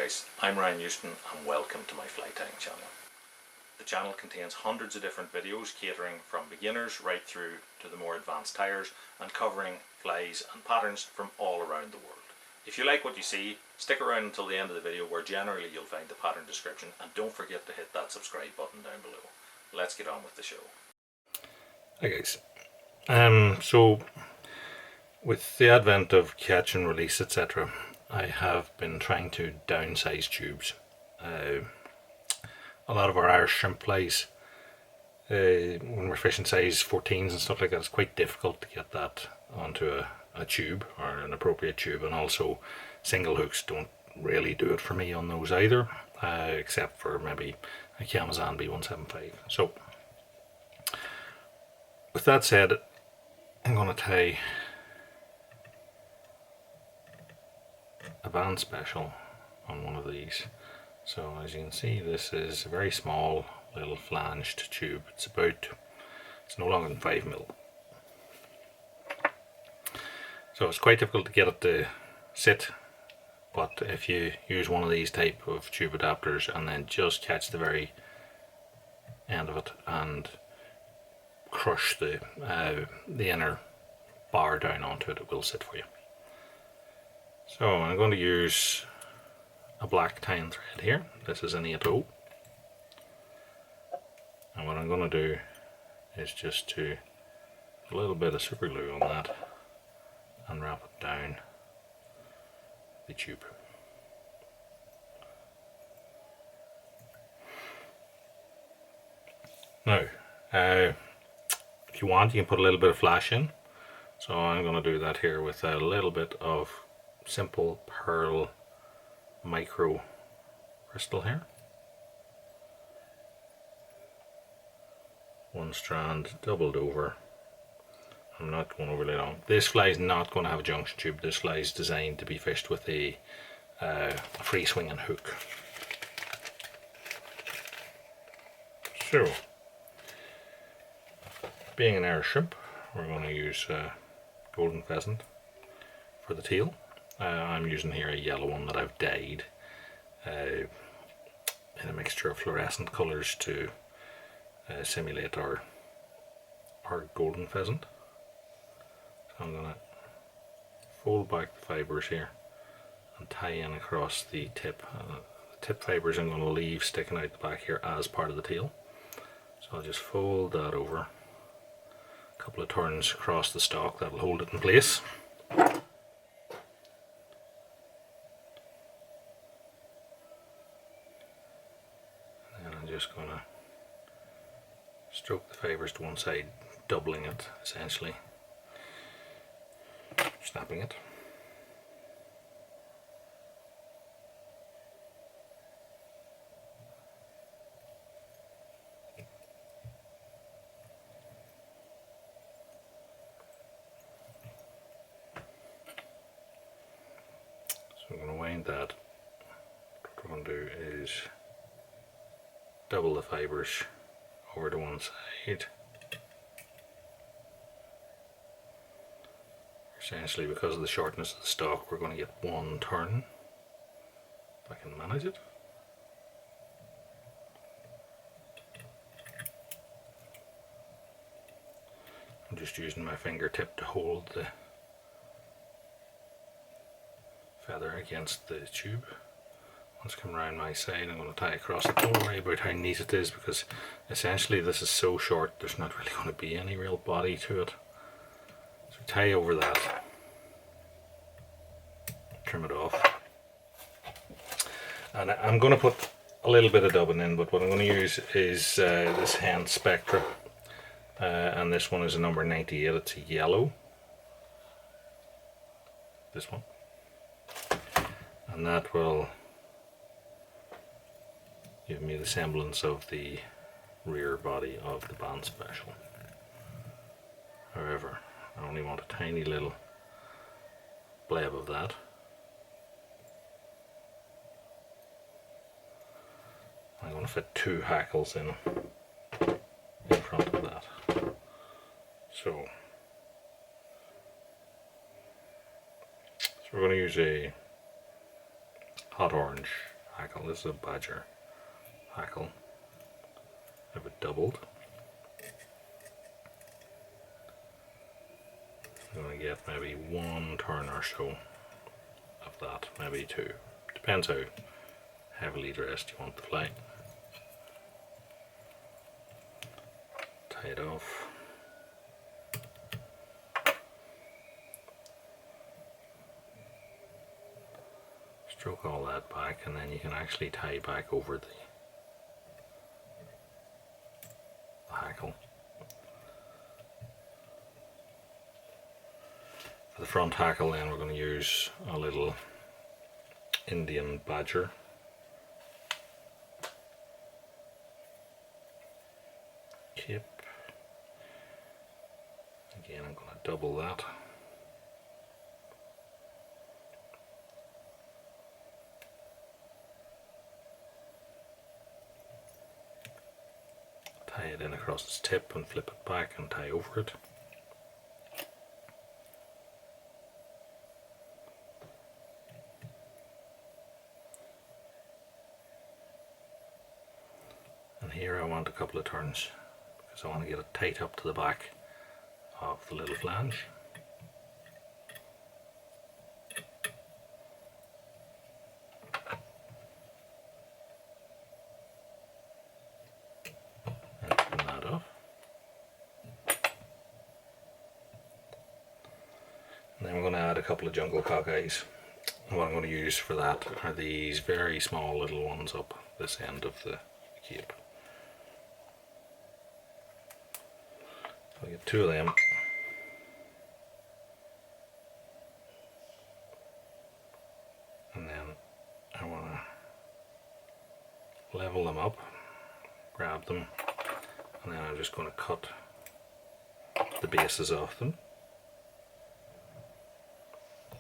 guys, I'm Ryan Houston and welcome to my fly tying channel. The channel contains hundreds of different videos catering from beginners right through to the more advanced tyers and covering flies and patterns from all around the world. If you like what you see, stick around until the end of the video where generally you'll find the pattern description, and don't forget to hit that subscribe button down below. Let's get on with the show. Hi guys. So with the advent of catch and release etc, I have been trying to downsize tubes. A lot of our Irish shrimp flies, when we're fishing size 14s and stuff like that, it's quite difficult to get that onto a tube or an appropriate tube, and also single hooks don't really do it for me on those either, except for maybe a Kamazan B175. So with that said, I'm going to tie a Bann special on one of these. So as you can see, this is a very small little flanged tube. It's no longer than 5mm. So it's quite difficult to get it to sit, but if you use one of these type of tube adapters and then just catch the very end of it and crush the inner bar down onto it, it will sit for you. So I'm going to use a black tying thread here. This is an 8/0, and what I'm going to do is just to put a little bit of super glue on that and wrap it down the tube. Now if you want, you can put a little bit of flash in, so I'm going to do that here with a little bit of simple pearl micro crystal here. One strand doubled over. I'm not going overly long. This fly is not going to have a junction tube. This fly is designed to be fished with a free swinging hook. So, being an Irish shrimp, we're going to use golden pheasant for the tail. I'm using here a yellow one that I've dyed in a mixture of fluorescent colours to simulate our golden pheasant. So I'm going to fold back the fibres here and tie in across the tip. The tip fibres I'm going to leave sticking out the back here as part of the tail. So I'll just fold that over, a couple of turns across the stalk, that'll hold it in place. And I'm just going to stroke the fibres to one side, doubling it essentially, snapping it. So I'm going to wind that. What we're going to do is double the fibres over to one side. Essentially, because of the shortness of the stalk, we're going to get one turn, if I can manage it. I'm just using my fingertip to hold the feather against the tube. Once I come around my side, I'm going to tie across it. Don't worry about how neat it is, because essentially this is so short there's not really going to be any real body to it. So tie over that, trim it off, and I'm going to put a little bit of dubbing in, but what I'm going to use is this hand Spectra, and this one is a number 98, it's a yellow, this one, and that will give me the semblance of the rear body of the Bann special. However, I only want a tiny little bleb of that. I'm going to fit 2 hackles in front of that. So we're going to use a hot orange hackle. This is a badger hackle. Have it doubled. I'm going to get maybe 1 turn or so of that, maybe 2. Depends how heavily dressed you want the fly. Tie it off. Stroke all that back, and then you can actually tie back over the hackle. For the front hackle then we're going to use a little Indian badger. Cape. Again, I'm going to double that. Tie it in across its tip and flip it back and tie over it. And here I want a couple of turns because I want to get it tight up to the back of the little flange. And turn that off. And then we're going to add a couple of jungle cockeyes. And what I'm going to use for that are these very small little ones up this end of the cape. I'll get 2 of them. And then I want to level them up, grab them, and then I'm just going to cut the bases off them.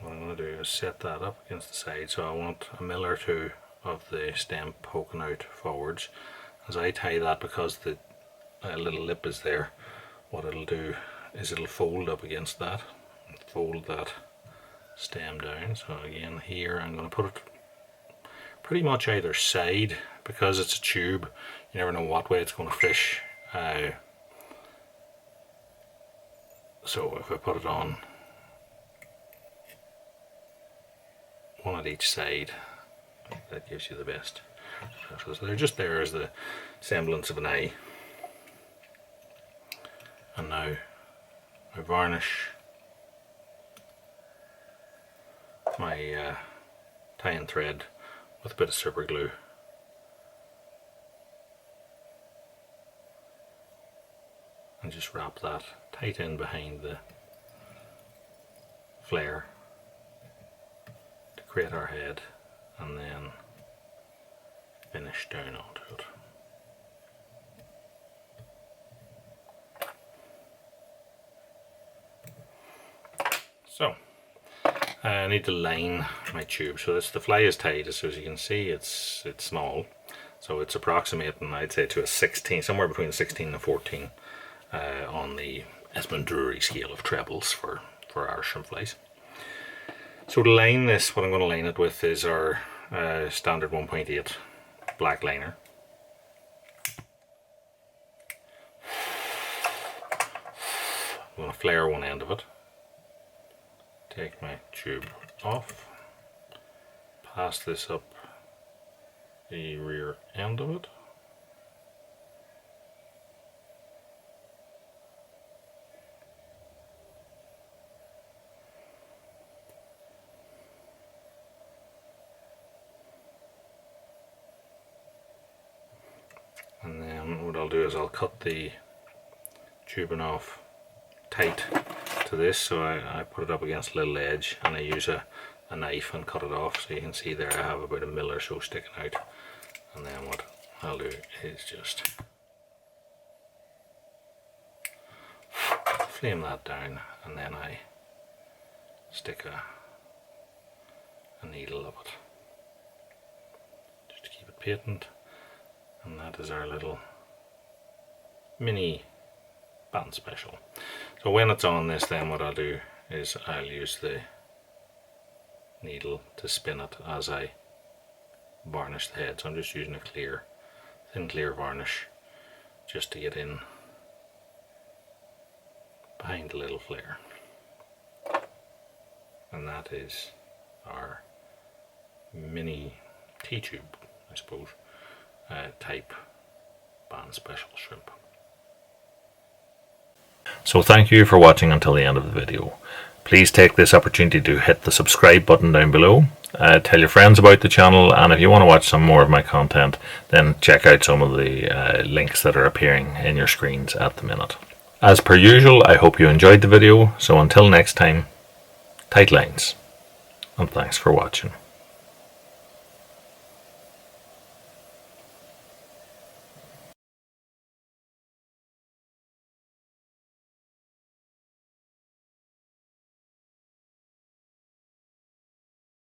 What I'm going to do is set that up against the side, so I want a mil or 2 of the stem poking out forwards. As I tie that, because the little lip is there, what it'll do is it'll fold up against that and fold that stem down. So again, here I'm going to put it pretty much either side, because it's a tube, you never know what way it's going to fish. So if I put it on one at each side, that gives you the best. So they're just there as the semblance of an eye. And now I varnish my tie-in thread with a bit of super glue. And just wrap that tight in behind the flare to create our head, and then finish down onto it. So I need to line my tube. So the fly is tied, so as you can see it's small, so it's approximating, I'd say, to a 16, somewhere between 16 and 14 on the Esmond Drury scale of trebles for our shrimp flies. So to line this, what I'm going to line it with is our standard 1.8 black liner. I'm going to flare one end of it. Take my tube off, pass this up the rear end of it, and then what I'll do is I'll cut the tubing off tight to this, so I put it up against a little edge, and I use a knife and cut it off. So you can see there I have about a mil or so sticking out, and then what I'll do is just flame that down, and then I stick a needle of it just to keep it patent, and that is our little mini Bann special. So when it's on this, then what I'll do is I'll use the needle to spin it as I varnish the head. So I'm just using a thin clear varnish just to get in behind the little flare. And that is our mini T-tube, I suppose, type Bann special shrimp. So thank you for watching until the end of the video. Please take this opportunity to hit the subscribe button down below. Tell your friends about the channel, and if you want to watch some more of my content, then check out some of the links that are appearing in your screens at the minute. As per usual, I hope you enjoyed the video, so until next time, tight lines, and thanks for watching.